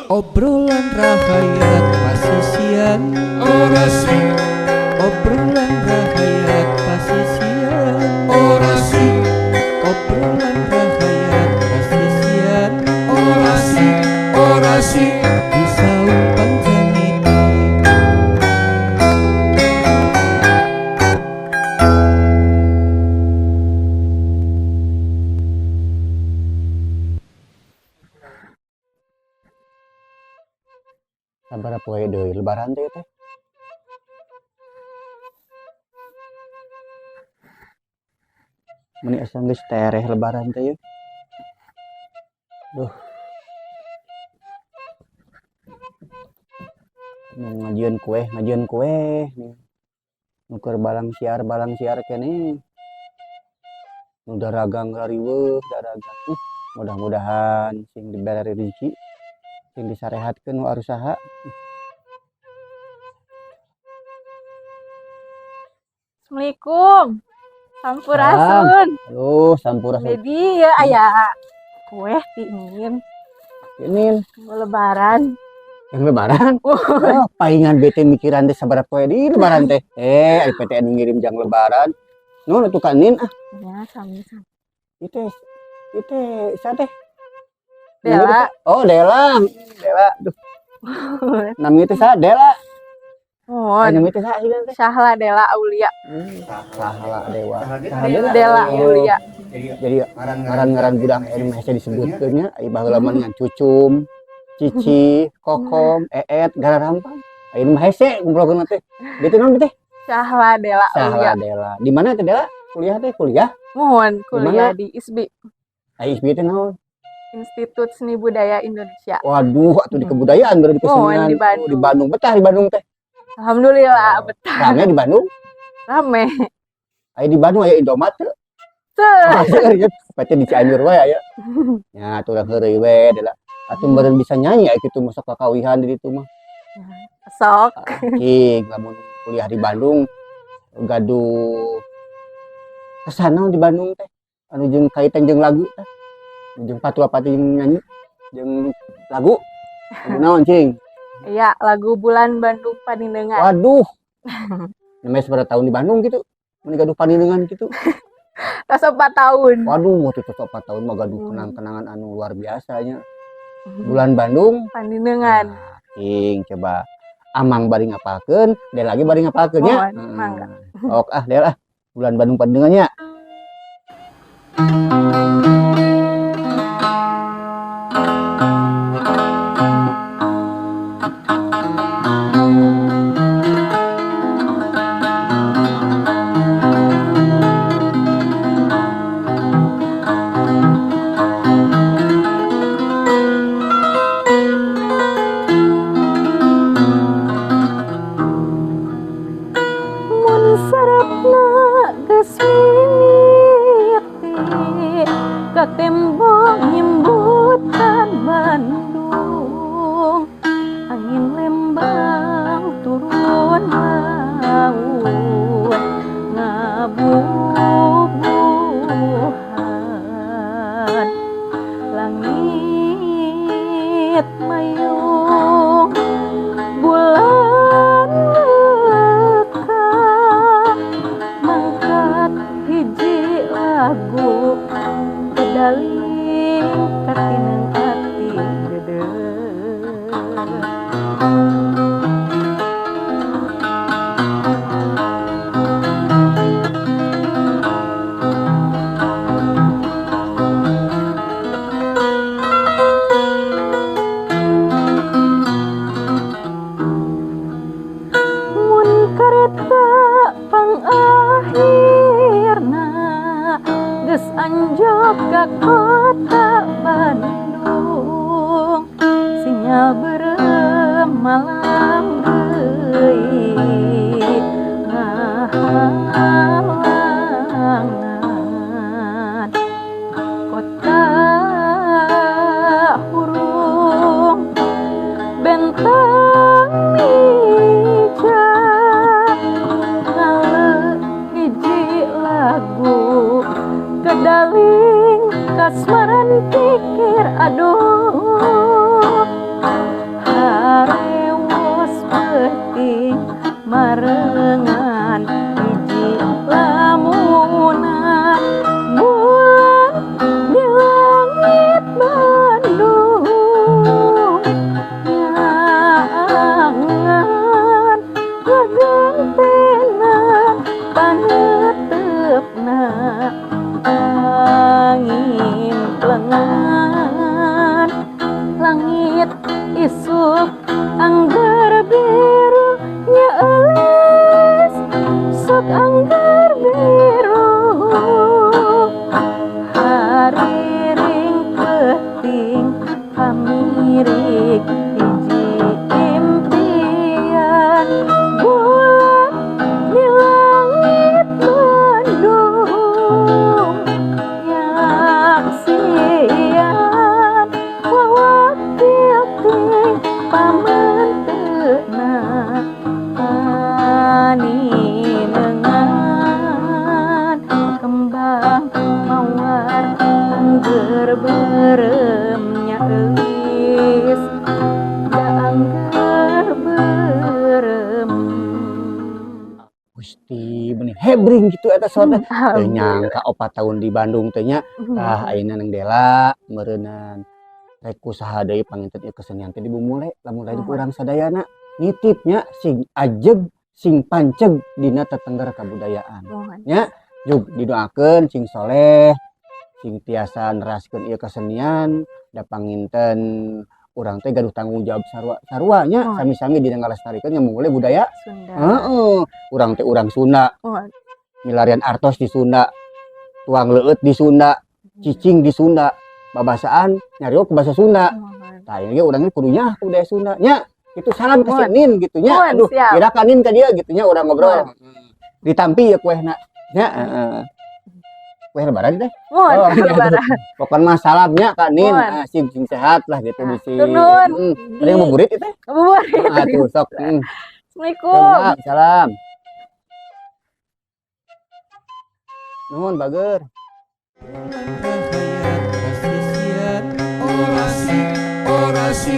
Obrolan rakyat pasisian Orasi, Obrolan rakyat pasisian orasi, Obrolan rakyat pasisian orasi, orasi. Di saung panjang ini Sabar poe deui lebaran teh teh. Meni asa geus tereh lebaran teh yeuh. Duh. Ngajian kue nih. Nuker balang siar keneh. Nu daragang ngariweuh daragang. Mudah-mudahan sing dibere rezeki sing disarehatkeun nu arusaha. Assalamualaikum. Sampurasun. Halo, sampurasun. Jadi ya aya kue dingin Ini lebaran. yang lebaran. Oh, palingan bete mikiran teh sabaraha poe di lebaran teh. Ai PT anu ngirim jang lebaran. Nu tukanin ah. Ya, sami. Itu sa teh. Dela. Oh, Dela. Duh. Namanya teh sa Dela. Oh, Namanya teh sa sih teh. Syahla Dela Aulia. Sahala Dewa. Dela Aulia. Jadi ngaran-ngaran budak anu hese disebutkeun nya ai baheula mah ngan Cucum, Cici, Kokom, Eet, Gararampang. Ai mah hese kumpulokeun teh. Bete naon teh? Syahla Dela Aulia. Sahala Dela. Di mana teh Dela? Kuliah teh kuliah? Mohon kuliah Dimana? di ISBI, Ai bete naon? Institut Seni Budaya Indonesia. Waduh, atuh di kebudayaan berarti kesenian. Di Bandung. Di Bandung betah di Bandung teh. Alhamdulillah betah. Rame di Bandung. Rame. Ai di Bandung aya Indomaret teu? Seueur pete di Cianjur wae aya. Nya atuh urang heureuy we Dela. Atuh meureun bisa nyanyi aya kitu masuk kakawihan di ditu mah. Sok. Cing lamun kuliah di Bandung gaduh kesana di Bandung teh. Anu jeung kaitan jeung lagu teh. Jeung patu-patu jeung nyanyi jeung lagu. Lagu naon cing? Iya, lagu Bulan Bandung Panindeungan. Waduh. Namanya seberapa tahun di Bandung gitu. Mun gaduh panindeungan gitu. Tas 4 tahun. Waduh, waktu itu 4 tahun mah gaduh kenang-kenangan anu luar biasanya. Bulan Bandung Panindeungan. cing coba Amang bari ngapalkeun, Del lagi bari ngapalkeun nya. Mangga. Ok Del Bulan Bandung Panindeungan nya. Ke tembok nyembutan Bandung, angin lembang turun laut ngabubuhan, langit mayung bulan lekang mangkat hiji lagu daling katineng hati deudeuh. Mun kareta pangakhirna geus anjog ka kota Bandung, sinyal beureum malam deui ngahalangan kota hurung bentang mija ngale hiji lagu kedaling kasmaran pikir aduh lirik hiji impian bulan di langit mendung nyaksian wawakil ting pamenteuna paninengan kembang mawar angger beremnya eus da angger berem. Gusti bener hebring gitu eta soalnya teu nyangka 4 tahun di Bandung teh nya tah ayeuna nang Dela meureunnan rek kusaha deui panginten ieu kesenian teh dibumule lamun lain kurang sadayana nitipnya sing ajeg sing panceg dina tetengger kabudayaan nya jug didoakeun sing soleh sing tiasa neraskeun ieu kesenian da panginten urang teh gaduh tanggung jawab sarua nya sami-sami dina ngalestarikeun ngamungule budaya Sunda. heeh urang teh urang Sunda milarian artos di Sunda tuang leueut di Sunda cicing di Sunda babasaan nyariok ke bahasa Sunda tah ieu urang kudu nyah ke budaya Sunda nya itu salam ka si Nin gitu nya aduh kira kanin ka dia gitu nya urang ngobrol ditampi ya kuehna nya heeh kue lebaran teh Lebaran. pokoknya mah salamnya Kak Nin sing sehat lah gitu bisi Turun. ada yang ngabuburit itu Ngabuburit. atuh sok Assalamualaikum. salam nuhun bager Rahayat pasisian Orasi, orasi,